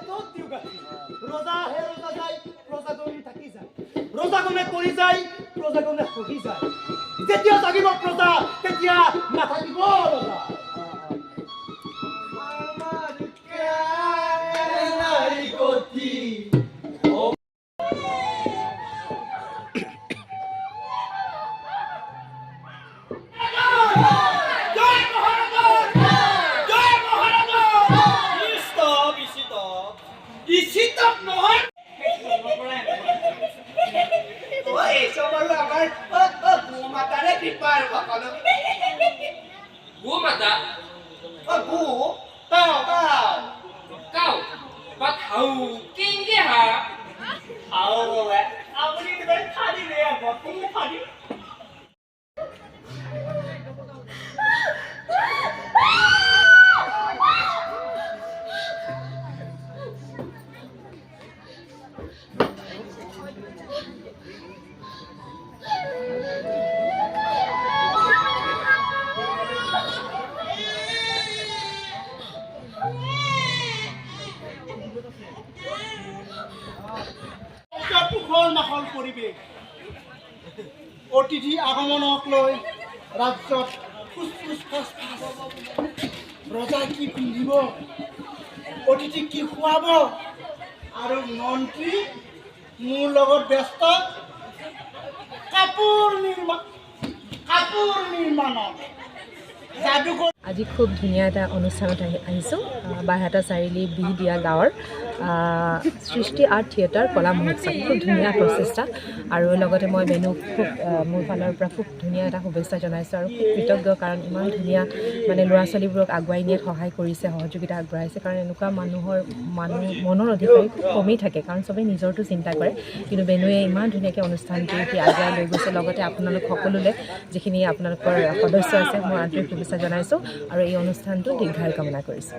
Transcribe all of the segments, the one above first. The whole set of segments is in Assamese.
তোৰ দিও গাছি ৰোজা হে ৰোজা যায় ৰোজা গনি থাকি যায় ৰোজা গনে কৰি যায় ৰোজা গনে হহি যায় যেতিয়া জাগিব প্ৰজা তেতিয়া নাথাকিব ৰজা আমাৰ কেনাই গতি অতিথি আগমনক লৈ ৰাজ্যত ৰজাই কি পিন্ধিব অতিথি কি খুৱাব আৰু মন্ত্ৰী মোৰ লগত ব্যস্ত কাপোৰ নিৰ্মাণত আজি খুব ধুনীয়া এটা অনুষ্ঠানত আহিছোঁ বাইহাটা চাৰিআলি বিহদিয়া গাঁৱৰ সৃষ্টি আৰ্ট থিয়েটাৰ কলা মহোৎসৱ খুব ধুনীয়া প্ৰচেষ্টা আৰু লগতে মই বেনুক খুব মোৰ ফালৰ পৰা খুব ধুনীয়া এটা শুভেচ্ছা জনাইছোঁ আৰু খুব কৃতজ্ঞ কাৰণ ইমান ধুনীয়া মানে ল'ৰা ছোৱালীবোৰক আগুৱাই নিয়াত সহায় কৰিছে সহযোগিতা আগবঢ়াইছে কাৰণ এনেকুৱা মনৰ অধিকাৰী খুব কমেই থাকে কাৰণ চবেই নিজৰটো চিন্তা কৰে কিন্তু বেনুৱে ইমান ধুনীয়াকৈ অনুষ্ঠানটো আগুৱাই লৈ গৈছে লগতে আপোনালোক সকলোলৈ যিখিনি আপোনালোকৰ সদস্য আছে মই আন্তৰিক শুভেচ্ছা জনাইছোঁ আৰু এই অনুষ্ঠানটো দীৰ্ঘায়ু কামনা কৰিছোঁ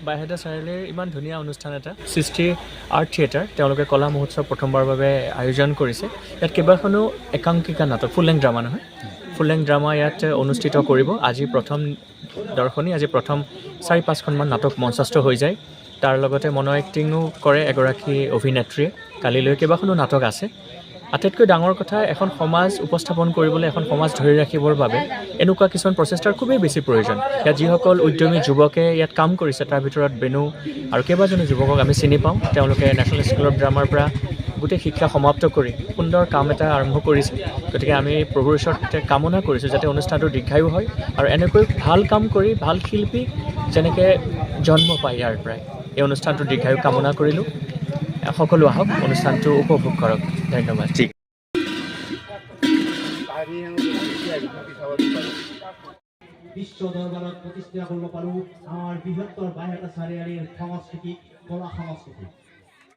বাইহাটা চাৰিআলিৰ ইমান ধুনীয়া অনুষ্ঠান এটা সৃষ্টি আৰ্ট থিয়েটাৰ তেওঁলোকে কলা মহোৎসৱ প্ৰথমবাৰৰ বাবে আয়োজন কৰিছে ইয়াত কেইবাখনো একাংকিকা নাটক ফুল লেংথ ড্ৰামা নহয় ফুল লেংথ ড্ৰামা ইয়াত অনুষ্ঠিত কৰিব আজি প্ৰথম দৰ্শনী আজি প্ৰথম 4-5খনমান নাটক মঞ্চস্থ হৈ যায় তাৰ লগতে মনো এক্টিঙো কৰে এগৰাকী অভিনেত্ৰীয়ে কালিলৈ কেইবাখনো নাটক আছে আটাইতকৈ ডাঙৰ কথা এখন সমাজ উপস্থাপন কৰিবলৈ এখন সমাজ ধৰি ৰাখিবৰ বাবে এনেকুৱা কিছুমান প্ৰচেষ্টাৰ খুবেই বেছি প্ৰয়োজন ইয়াত যিসকল উদ্যমী যুৱকে ইয়াত কাম কৰিছে তাৰ ভিতৰত বেনু আৰু কেইবাজনো যুৱকক আমি চিনি পাওঁ তেওঁলোকে নেশ্যনেল স্কুল অফ ড্ৰামাৰ পৰা গোটেই শিক্ষা সমাপ্ত কৰি সুন্দৰ কাম এটা আৰম্ভ কৰিছে গতিকে আমি প্ৰভুৰ ওচৰত কামনা কৰিছোঁ যাতে অনুষ্ঠানটো দীৰ্ঘায়ু হয় আৰু এনেকৈ ভাল কাম কৰি ভাল শিল্পী যেনেকৈ জন্ম পায় ইয়াৰ পৰাই এই অনুষ্ঠানটো দীৰ্ঘায়ু কামনা কৰিলোঁ সকলো আহক অনুষ্ঠানটো উপভোগ কৰক ধন্যবাদ বিশ্ব দৰবাৰত প্ৰতিষ্ঠা কৰিব পাৰোঁ আমাৰ বৃহত্তৰ বাইহাটা চাৰিআলিৰ সংস্কৃতি কলা সংস্কৃতি